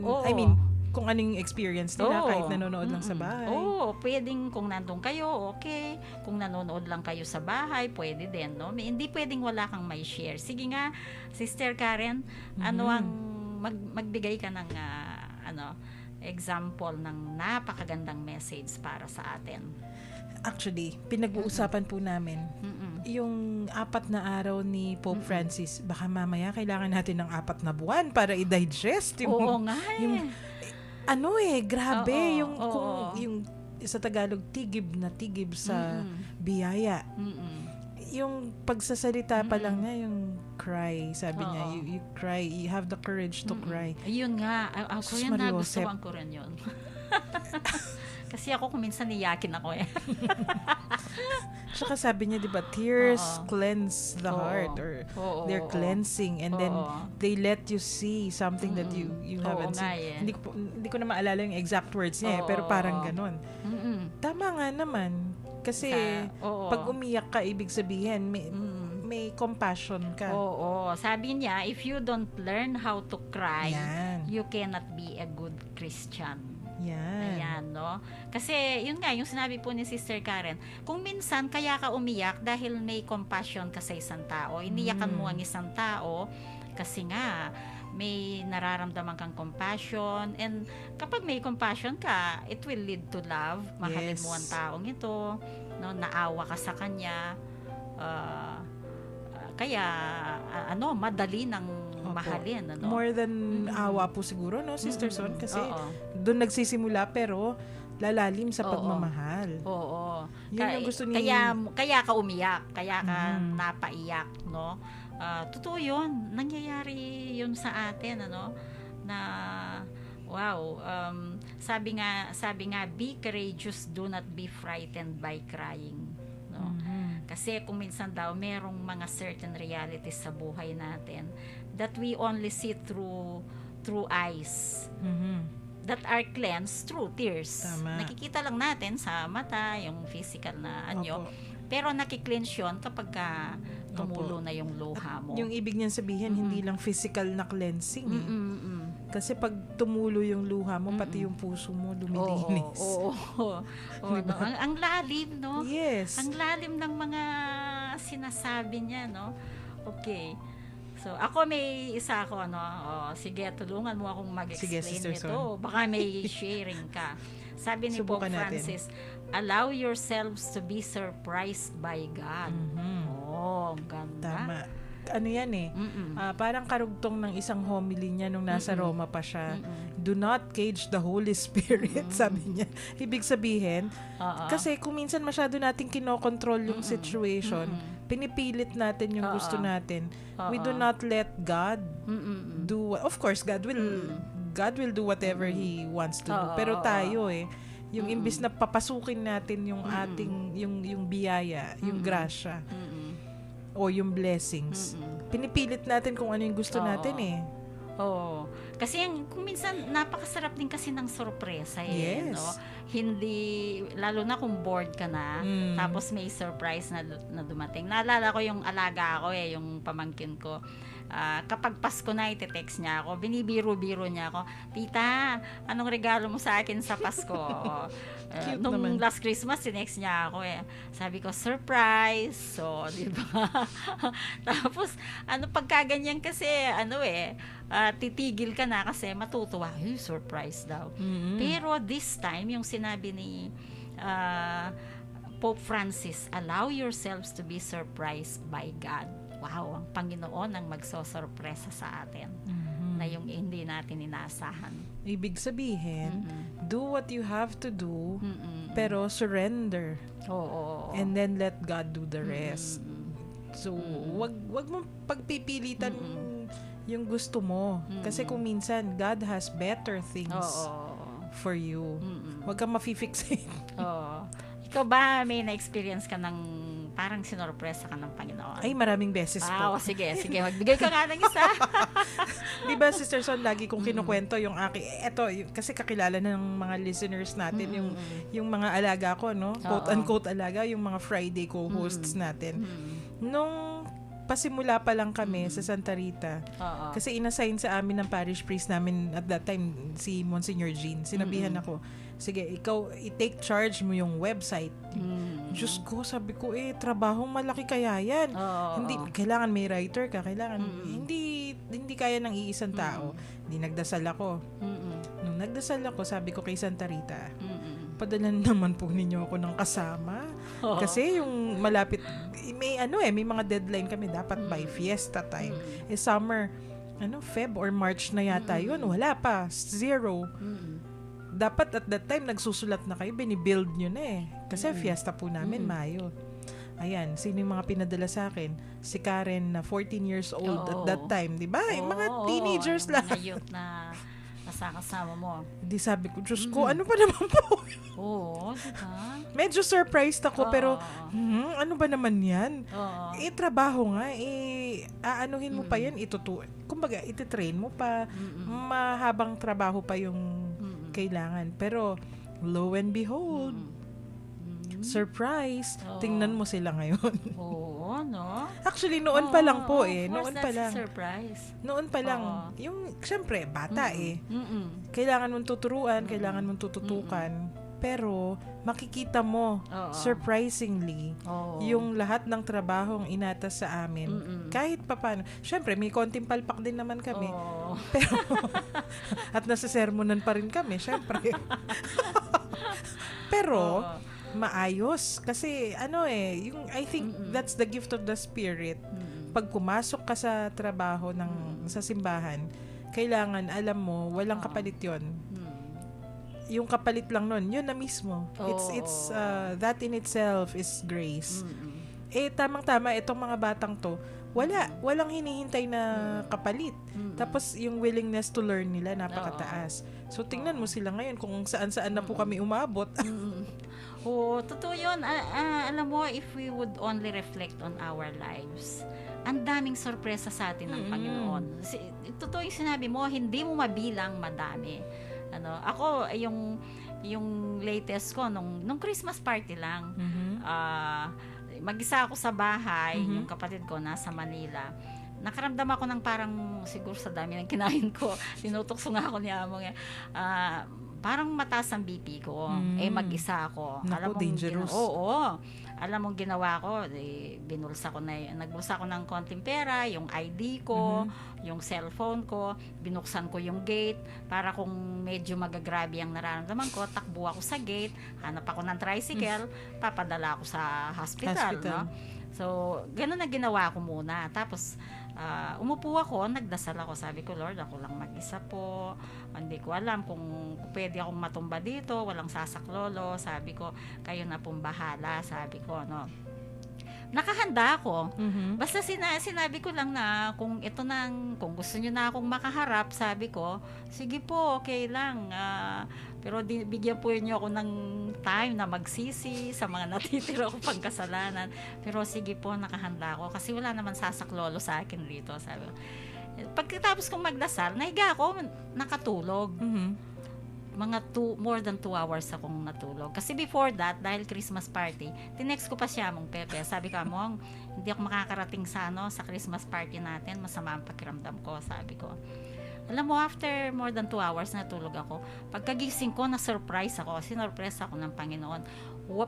Oo. I mean, kung anong experience nila, Oo. kahit nanonood lang sa bahay. Oo, pwedeng kung nandun kayo, okay. Kung nanonood lang kayo sa bahay, pwede din, no? Hindi pwedeng wala kang may share. Sige nga, Sister Karen, ano ang magbigay ka ng example ng napakagandang message para sa atin. Actually, pinag-uusapan po namin yung 4 na araw ni Pope Francis. Baka mamaya kailangan natin ng 4 na buwan para i-digest yung, Oo nga yung grabe Oo, yung oo. kung yung sa Tagalog tigib sa biyaya. Yung pagsasalita pa lang niya, yung cry, sabi niya, you cry, you have the courage to cry. Ayun nga, ako Sus, yan, Maria nagustuhan ko rin yun. Kasi ako kung minsan niyakin ako eh. Tsaka sabi niya, di ba, tears Oo. cleanse the Oo. heart, or Oo, they're oo. cleansing, and then Oo. they let you see something that you Oo haven't nga, seen. eh. Hindi ko na maalala yung exact words niya, Oo, pero parang oo. ganon. Mm-mm. Tama nga naman. Kasi Oo. pag umiyak ka, ibig sabihin, may compassion ka. Oo, sabi niya, if you don't learn how to cry, Yan. you cannot be a good Christian. Yan. Ayan, no? Kasi, yun nga, yung sinabi po ni Sister Karen, kung minsan, kaya ka umiyak dahil may compassion ka sa isang tao. Iniyakan mo ang isang tao kasi nga, may nararamdaman kang compassion, and kapag may compassion ka, it will lead to love. Mahalin Yes. mo ang taong ito, no, naawa ka sa kanya. Kaya madali ng Opo. mahalin, ano. More than awa po siguro, no, Sister Son? Kasi Oo. doon nagsisimula, pero lalalim sa Oo. pagmamahal. Oo. Yun ang gusto ni... Kaya ka umiyak, kaya ka napaiyak, no? Totoo 'yun. Nangyayari 'yun sa atin, ano? Na wow, sabi nga be courageous, do not be frightened by crying, no? Kasi kung minsan daw merong mga certain realities sa buhay natin that we only see through eyes that are cleansed through tears. Tama. Nakikita lang natin sa mata, yung physical na anyo. Opo. Pero nakikleanse yun kapag tumulo na yung luha mo. Yung ibig niyan sabihin, hindi lang physical na cleansing. Eh. Mm-mm. Kasi pag tumulo yung luha mo, pati yung puso mo lumilinis. Oo. No? Ang lalim, no? Yes. Ang lalim ng mga sinasabi niya, no? Okay. So, ako may isa ako, no? Sige, tulungan mo akong Sige, mag-explain Sister nito. Baka may sharing ka. Sabi ni Pope Subukan natin. Francis, allow yourselves to be surprised by God. Oh, ganda. Tama. Ano yan eh, parang karugtong ng isang homily niya nung nasa Roma pa siya. Do not cage the Holy Spirit, sabi niya. Ibig sabihin, kasi kung minsan masyado nating kinokontrol yung situation, pinipilit natin yung gusto natin. We do not let God do, of course, God will do whatever He wants to do. Pero tayo yung imbis na papasukin natin yung ating, yung biyaya, yung grasya, o yung blessings. Pinipilit natin kung ano yung gusto natin eh. Oo. Kasi kung minsan napakasarap din kasi ng sorpresa Yes. no? Hindi, lalo na kung bored ka na, tapos may surprise na dumating. Naalala ko yung alaga ko yung pamangkin ko. Kapag Pasko na, iti-text niya ako, binibiro-biro niya ako, tita, anong regalo mo sa akin sa Pasko? Cute Nung naman. last Christmas, tinext niya ako Sabi ko, surprise. So, di ba? Tapos, pagkaganyan kasi, titigil ka na kasi matutuwa. Surprise daw. Pero this time, yung sinabi ni Pope Francis, allow yourselves to be surprised by God. Wow, ang Panginoon ang magsosorpresa sa atin na yung hindi natin inaasahan. Ibig sabihin, do what you have to do, pero surrender. Oo. And then let God do the rest. So, wag mo pagpipilitan yung gusto mo. Kasi kung minsan, God has better things for you. Wag kang mafi-fixate. Oo. Ikaw ba, may na-experience ka ng parang sinorpresa ka ng Panginoon? Ay, maraming beses po. Sige. Magbigay ka nga ng isa. Di ba, Sister Son, lagi kong kinukwento yung kasi kakilala ng mga listeners natin, yung mga alaga ko, no? Quote-unquote alaga, yung mga Friday co-hosts natin. Nung pasimula pa lang kami sa Santa Rita, kasi inassign sa amin ng parish priest namin at that time, si Monsignor Jean. Sinabihan ako, sige, ikaw, i-take charge mo yung website. Diyos ko, sabi ko, trabahong malaki kaya yan. Hindi, kailangan may writer ka, kailangan, hindi kaya ng iisang tao. Hindi nagdasal ako. Nung nagdasal ako, sabi ko kay Santa Rita, padalan naman po ninyo ako ng kasama. Kasi yung malapit, may mga deadline kami, dapat by fiesta time. Summer, Feb or March na yata yun, wala pa, 0. Dapat at that time, nagsusulat na kayo, binibuild nyo na Kasi fiesta po namin, Mayo. Ayan, sino yung mga pinadala sa akin? Si Karen na 14 years old at that time, di ba? Mga teenagers lang. Ngayot na kasama mo. Di sabi ko, Diyos ko, ano pa naman po? Oo, diba? Medyo surprised ako, pero ano ba naman yan? Trabaho nga, aanuhin mo pa yan, kumbaga, ititrain mo pa, mahabang trabaho pa yung kailangan. Pero, lo and behold, surprise, tingnan mo sila ngayon. Oo, no? Actually, noon pa lang po noon pa lang. Surprise. Noon pa lang. Yung, syempre, bata Kailangan mong tuturuan, kailangan mong tututukan. Pero makikita mo, Oo. surprisingly, Oo. yung lahat ng trabahong inatas sa amin, kahit papaano. Syempre, may konting palpak din naman kami. Oo. Pero, at nasa-sermonan pa rin kami, syempre. Pero, Oo. maayos. Kasi, I think that's the gift of the Spirit. Pag pumasok ka sa trabaho sa simbahan, kailangan, alam mo, walang kapalit yon. Yung kapalit lang nun, yun na mismo. It's that in itself is grace. Tamang-tama, itong mga batang to, walang hinihintay na kapalit. Tapos, yung willingness to learn nila, napakataas. So, tingnan mo sila ngayon kung saan-saan na po kami umabot. Oo, totoo yun. Alam mo, if we would only reflect on our lives, ang daming sorpresa sa atin ng Panginoon. Totoo yung sinabi mo, hindi mo mabilang madami. Ako, yung latest ko, nung Christmas party lang, mag-isa ako sa bahay, yung kapatid ko nasa Manila. Nakaramdam ako ng parang, siguro sa dami ng kinain ko, tinutokso nga ako ni Amo, parang mataas ang BP ko. Mag-isa ako. Naku, dangerous. Oo. Alam mong ginawa ko, nagbulsa ko ng konting pera, yung ID ko, yung cellphone ko, binuksan ko yung gate, para kung medyo magagrabe ang nararamdaman ko, takbo ako sa gate, hanap ako ng tricycle, papadala ako sa hospital. No? So, ganun na ginawa ko muna. Tapos, umupo ako, nagdasal ako. Sabi ko, Lord, ako lang mag-isa po. Hindi ko alam kung pwede akong matumba dito, walang sasaklolo. Sabi ko, kayo na pong bahala. Sabi ko, nakahanda ako. Basta sinabi ko lang na kung kung gusto niyo na akong makaharap, sabi ko, sige po, okay lang. Pero bigyan po niyo ako ng time na magsisi sa mga natitira ko pang kasalanan. Pero sige po, nakahanda ako kasi wala naman sasaklolo sa akin dito, sabi ko. Pagkatapos kong magdasal, nahiga ako, nakatulog. Mga more than 2 hours akong natulog. Kasi before that, dahil Christmas party, tinext ko pa siya, Mong Pepe. Sabi ko, Mong, hindi ako makakarating sa Christmas party natin. Masama ang pakiramdam ko, sabi ko. Alam mo, after more than 2 hours natulog ako, pagkagising ko, na-surprise ako. Sinurpresa ako ng Panginoon.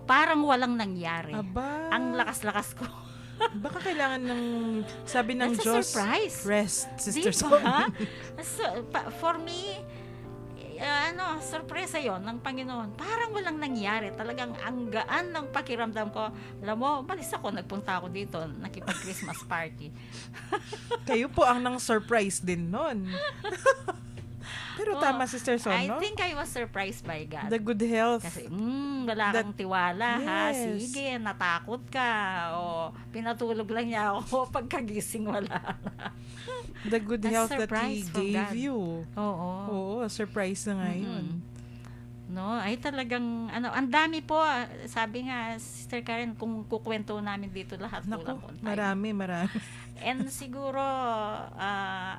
Parang walang nangyari. Aba. Ang lakas-lakas ko. Baka kailangan sabi ng That's a Diyos, surprise. rest, Sister Diba? Son. For me, sorpresa yon ng Panginoon. Parang walang nangyari. Talagang ang gaan ng pakiramdam ko. Alam mo, balis ako, nagpunta ako dito, nakipag-Christmas party. Kayo po ang nang-surprise din nun. Pero tama, Sister Son, I no? think I was surprised by God. The good health. Kasi, wala kang tiwala, ha? Yes. Sige, natakot ka. O, pinatulog lang niya ako. Pagkagising, wala na. The good That's health that He surprise from gave God. you. Oo. Oo, surprise na nga yun. No, ay talagang, ang dami po. Sabi nga, Sister Karen, kung kukwento namin dito lahat. Naku, kulang po tayo. marami. And siguro,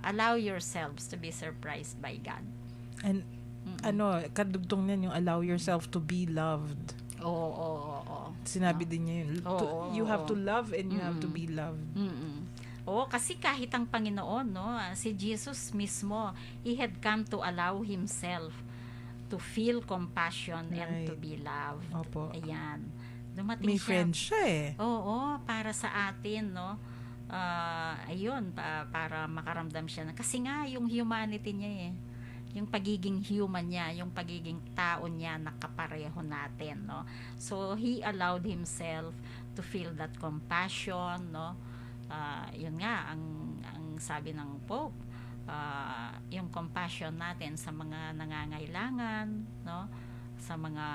allow yourselves to be surprised by God. And, kadugtong niyan yung allow yourself to be loved. Oo. Sinabi din niya yun. You have to love and you have to be loved. Oo, kasi kahit ang Panginoon, si Jesus mismo, He had come to allow Himself to feel compassion and to be loved. Opo. Ayan. Dumating May siya. friend siya eh. Oo, para sa atin, ayun, para makaramdam siya. Kasi nga, yung humanity niya yung pagiging human niya, yung pagiging tao niya, nakapareho natin, So, He allowed Himself to feel that compassion, yun nga, ang sabi ng Pope, yung compassion natin sa mga nangangailangan, sa mga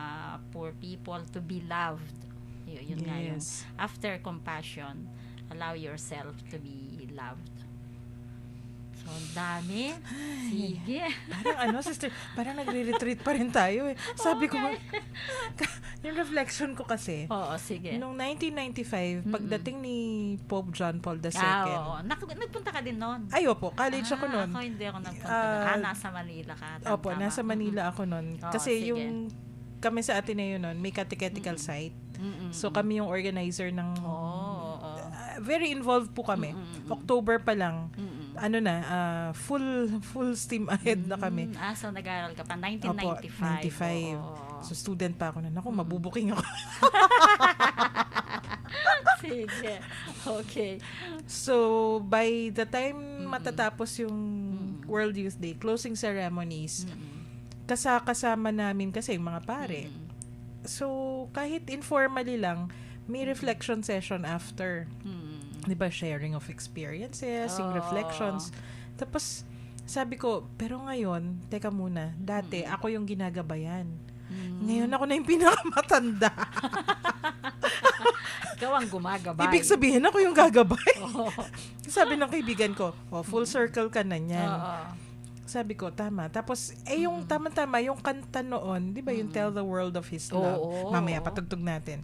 poor people, to be loved. Yun nga yung after compassion, allow yourself to be loved. So, ang dami. Sige. Parang sister, parang nagre-retreat pa rin tayo eh. Sabi ko, yung reflection ko kasi, Oo, sige. noong 1995, pagdating ni Pope John Paul II, Oo. Nagpunta ka din noon? Ay, opo, college ako noon. Ako hindi ako nagpunta. Nasa Manila ka. Opo, nasa Manila ako noon. Oo, Kasi sige. kami sa Ateneo noon, may catechetical site. So, kami yung organizer ng... very involved po kami. October pa lang. full steam ahead na kami. So nag-aaral ka pa. Opo, 1995. 95. Oo. So student pa ako na. Naku, mabubuking ako. Sige. Okay. So, by the time matatapos yung World Youth Day, closing ceremonies, kasama namin kasi yung mga pare. So, kahit informally lang, may reflection session after. Di ba, sharing of experiences, yung reflections. Tapos, sabi ko, pero ngayon, teka muna, dati ako yung ginagabayan. Ngayon ako na yung pinakamatanda. Ikaw ang gumagabay. Ibig sabihin ako yung gagabay. Sabi ng kaibigan ko, full circle ka na niyan. Sabi ko, tama. Tapos, yung tama-tama, yung kanta noon, di ba yung Tell the World of His Love? Mamaya, patugtog natin.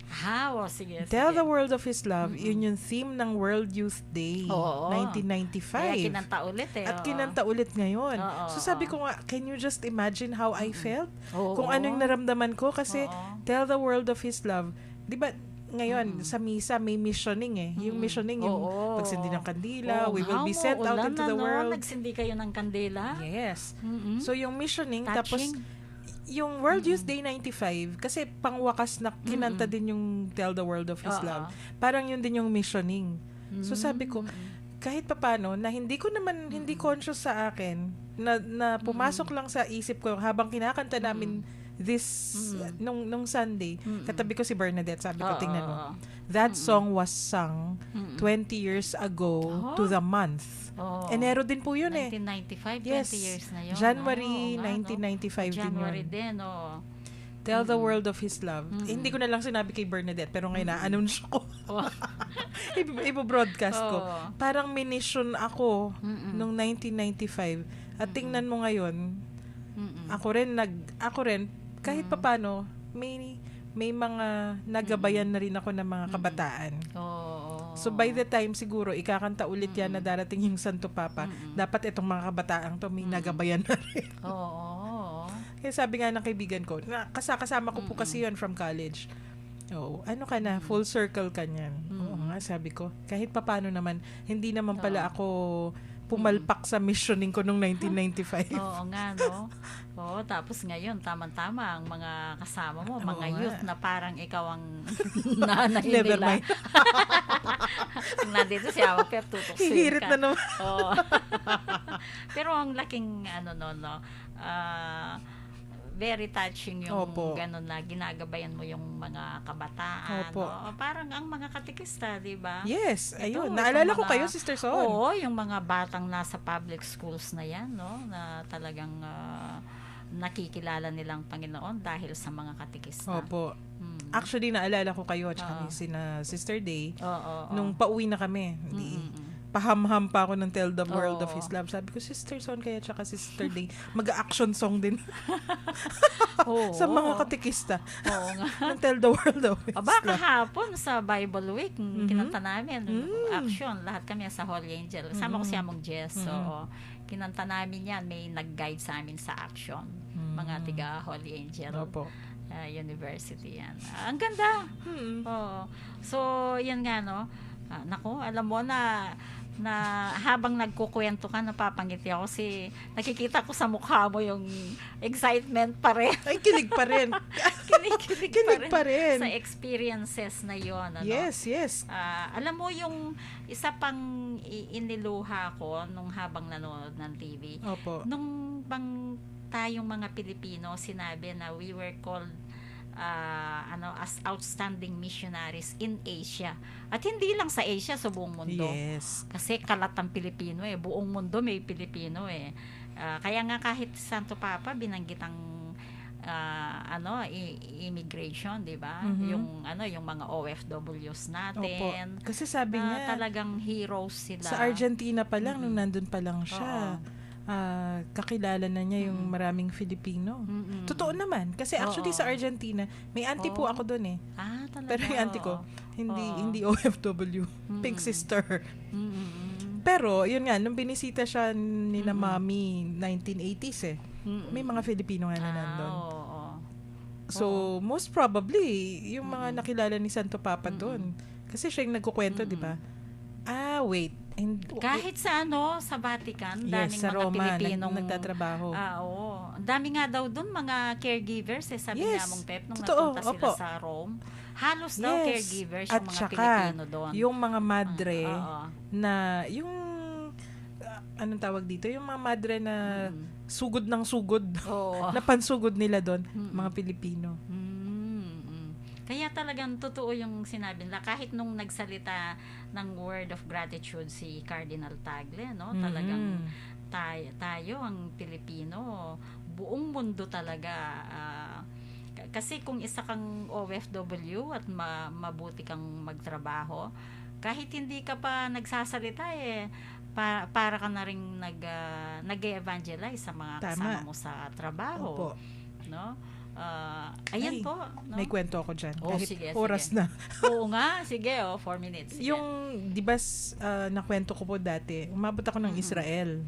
Sige. Tell the World of His Love, yun yung theme ng World Youth Day, 1995. Kaya kinanta ulit At kinanta ulit ngayon. So sabi ko nga, can you just imagine how I felt? Kung ano yung naramdaman ko? Kasi Tell the World of His Love, di ba, ngayon, sa misa, may missioning Yung missioning, yung pagsindi ng kandila, we will be sent out into the world. Nagsindi kayo ng kandila? Yes. So, yung missioning, tapos, yung World Youth Day 95, kasi pangwakas na kinanta din yung Tell the World of His Love. Parang yun din yung missioning. So, sabi ko, kahit papano, na hindi conscious sa akin, na pumasok lang sa isip ko habang kinakanta namin nung Sunday, katabi ko si Bernadette, sabi ko, tingnan mo, that song was sung 20 years ago to the month. Enero din po yun 1995, 20 years na yun. January 1995 din yun. January din, Tell the World of His Love. Hindi ko na lang sinabi kay Bernadette, pero ngayon na-announce ko. Ibo-broadcast ko. Parang minisyon ako nung 1995. At tingnan mo ngayon, ako rin, kahit papano, may mga nagabayan na rin ako ng mga kabataan. So by the time siguro ikakanta ulit yan na darating yung Santo Papa, dapat itong mga kabataang to may nagabayan na rin. Kaya sabi nga ng kaibigan ko, kasama ko po kasi yun from college. Ano ka na, full circle ka niyan. Oo nga, sabi ko, kahit papano naman, hindi naman pala ako pumalpak sa missioning ko noong 1995. Oo nga, no? Tapos ngayon, tama-tama, ang mga kasama mo, mga youth na parang ikaw ang nanay Never nila. mind. Nandito si Awa Pep, tutuksin Hihirit ka. na naman. Pero ang laking, very touching yung gano'n na ginagabayan mo yung mga kabataan. Parang ang mga katekista, di ba? Yes, ayun. Naalala ko kayo, Sister Son. Oo, yung mga batang nasa public schools na yan, no? Na talagang nakikilala nilang Panginoon dahil sa mga katekista. Actually, naalala ko kayo at saka sina Sister Day nung pauwi na kami. Pahamham pa ako ng Tell the World of His Love. Sabi ko, Sister Son kaya tsaka Sister Day, mag-action song din. Sa mga katekista. Ng Tell the World of His Love. Kahapon sa Bible Week, kinanta namin, action, lahat kami sa Holy Angel. Sama ko si Among Jess. So, kinanta namin yan. May nag-guide sa amin sa action. Mga tiga Holy Angel. University yan. Ang ganda. So, yan nga, no? Nako, alam mo na habang nagkukwento ka, napapangiti ako kasi nakikita ko sa mukha mo yung excitement pa rin. Ay, kilig pa rin. kilig pa rin. Sa experiences na yon. Yes. Alam mo yung isa pang iniluha ko nung habang nanonood ng TV. Nung bang tayong mga Pilipino, sinabi na we were called as outstanding missionaries in Asia. At hindi lang sa Asia, sa buong mundo. Yes. Kasi kalat ang Pilipino buong mundo may Pilipino kaya nga kahit Santo Papa binanggit ang immigration, 'di ba? Yung mga OFWs natin. Kasi sabi niya talagang heroes sila. Sa Argentina pa lang nung nandun pa lang siya. Kakilala na niya yung maraming Filipino. Totoo naman. Kasi actually sa Argentina, may auntie po ako doon talaga. Pero yung auntie ko, hindi OFW. Pink sister. Pero, yun nga, nung binisita siya ni na mami, 1980s may mga Filipino nga na nandun. So, most probably, yung mga nakilala ni Santo Papa doon. Kasi siya yung nagkukwento, di ba? Wait. And, Kahit sa sa Vatican, daming yes, sa mga Roma, Pilipinong nagtatrabaho. Oo. Ang dami nga daw doon mga caregivers, sabi Yes. nga mong Pep nung Totoo, nagpunta sila opo. sa Rome. Halos daw Yes. caregivers At yung mga saka, Pilipino doon. yung mga madre Oo. na, yung, anong tawag dito? Yung mga madre na sugod ng sugod. Oo. Na pansugod nila doon, Mm-mm. mga Pilipino. Kaya talagang totoo yung sinabi nila. Kahit nung nagsalita ng word of gratitude si Cardinal Tagle, no? Talagang tayo ang Pilipino, buong mundo talaga. Kasi kung isa kang OFW at mabuti kang magtrabaho, kahit hindi ka pa nagsasalita para ka na rin nag-evangelize sa mga Tama. kasama mo sa trabaho. Opo. No? Ayan Ay, po. No? May kwento ako dyan. Oh, Kahit sige, oras sige. na. Oo nga, sige 4 minutes. Sige. Yung, di ba, nakwento ko po dati, umabot ako ng Israel.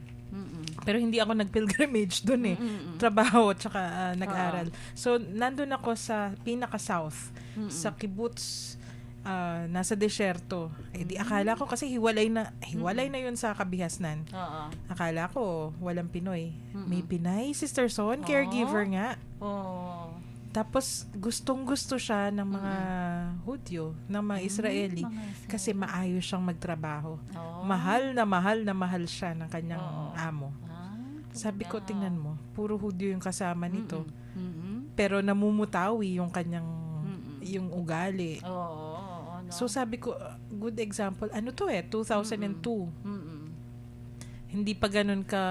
Pero hindi ako nag-pilgrimage doon Trabaho, tsaka nag-aral. So, nandun ako sa pinaka-south, sa kibbutz, nasa desyerto. Di akala ko kasi hiwalay na yun sa kabihasnan. Oo. Akala ko walang Pinoy. May Pinay, Sister Son, caregiver nga. Oo. Tapos gustong-gusto siya ng mga Hudyo, ng mga Israeli, mga Israeli. kasi maayos siyang magtrabaho. Oo. Mahal na mahal siya ng kanyang amo. Sabi ko, tingnan mo, puro Hudyo yung kasama nito. Pero namumutawi yung kanyang yung ugali. Oo. No? So sabi ko, good example. Ano to 2002. Hindi pa ganun ka,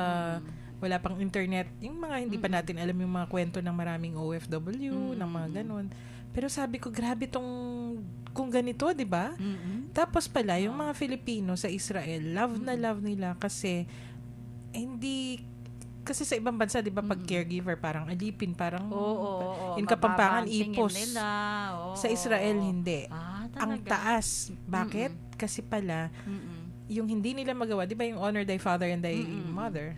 wala pang internet. Yung mga hindi pa natin alam yung mga kwento ng maraming OFW, ng mga ganun. Pero sabi ko, grabe kung ganito, di ba? Tapos pala, yung mga Filipino sa Israel, love na love nila kasi kasi sa ibang bansa, di ba, pag caregiver, parang alipin, parang in Kapampangan, ipos. Nila. Oo. Sa Israel, hindi. Talaga. Ang taas. Bakit? Kasi pala, yung hindi nila magawa, di ba yung honor thy father and thy mother?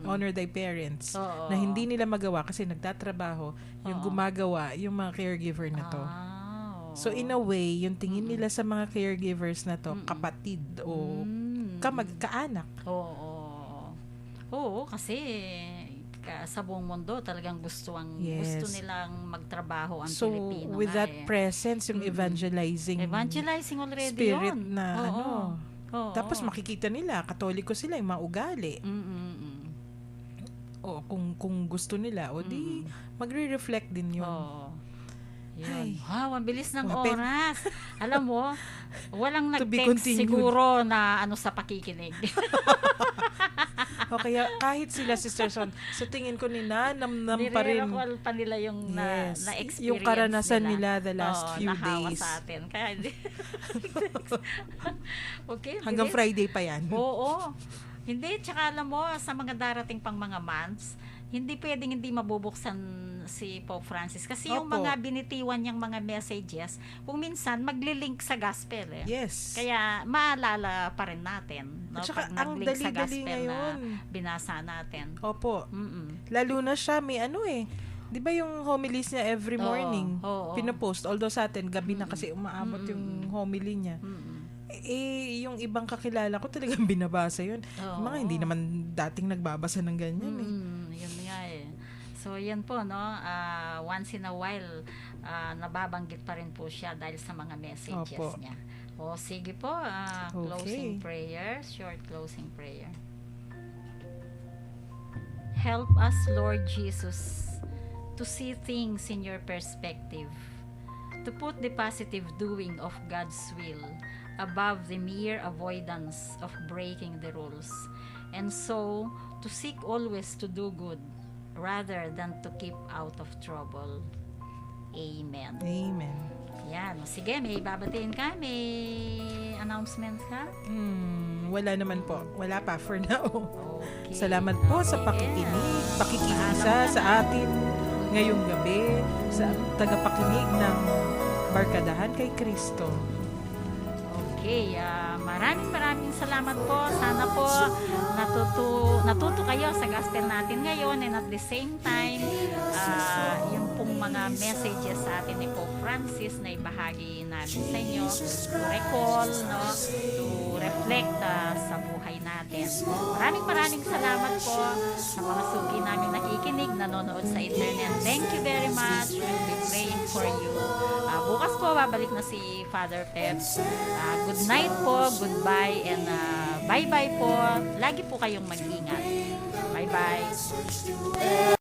Honor thy parents. Oo. Na hindi nila magawa kasi nagtatrabaho, yung gumagawa, yung mga caregiver na to. So in a way, yung tingin nila sa mga caregivers na to, kapatid o kaanak. Oo, kasi sa buong mundo talagang gusto nilang magtrabaho ang so, Pilipino. with that presence, yung evangelizing already spirit yun. na Oo. tapos makikita nila, Katoliko sila, yung mga ugali. O kung gusto nila, o di magre-reflect din yun. Yun. Ay. Wow, ang bilis ng Wapin. oras. Alam mo, walang To be nag-text continued. siguro na sa pakikinig. O kaya kahit sila, Sister Son, sa tingin ko ninanamnam pa rin. Nire-recall pa nila yung Yes. na-experience Yung karanasan nila the last few nahawa days. sa atin. Kaya okay, Hanggang bilis. Friday pa yan. Oo. Hindi, tsaka alam mo, sa mga darating pang mga months, hindi pwedeng hindi mabubuksan si Pope Francis. Kasi yung Opo. mga binitiwan niyang mga messages, kung minsan, maglilink sa gospel. Yes. Kaya maalala pa rin natin. No? At saka, Pag ang nag-link sa dali-dali gospel ngayon. na binasa natin. Opo. Mm-mm. Lalo na siya, may di ba yung homilies niya every Oo, morning? oo. Pinapost. Although sa atin, gabi na kasi umaabot yung homily niya. Yung ibang kakilala ko talagang binabasa yun. Oo. Mga hindi naman dating nagbabasa ng ganyan Yun nga So, yan po, no? Once in a while, nababanggit pa rin po siya dahil sa mga messages Opo. niya. Sige po, closing prayer, short closing prayer. Help us, Lord Jesus, to see things in your perspective, to put the positive doing of God's will above the mere avoidance of breaking the rules, and so to seek always to do good rather than to keep out of trouble. Amen. Amen. Yan. Sige, may babatiin ka? May announcement ka? Wala naman po. Wala pa for now. Okay. Salamat po sa pakikinig, pakikiisa sa atin ngayong gabi, sa tagapakinig ng Barkadahan kay Kristo. Okay, maraming salamat po. Sana po natuto kayo sa gospel natin ngayon, and at the same time, yung pong mga messages sa atin ni Pope Francis na ibahagi namin sa inyo, to recall, no, to reflect mag-reflect sa buhay natin. Maraming salamat po sa mga sugi namin nakikinig, nanonood sa internet. Thank you very much. We'll be praying for you. Bukas po, babalik na si Father Peps. Good night po, goodbye, and bye-bye po. Lagi po kayong mag-ingat. Bye-bye.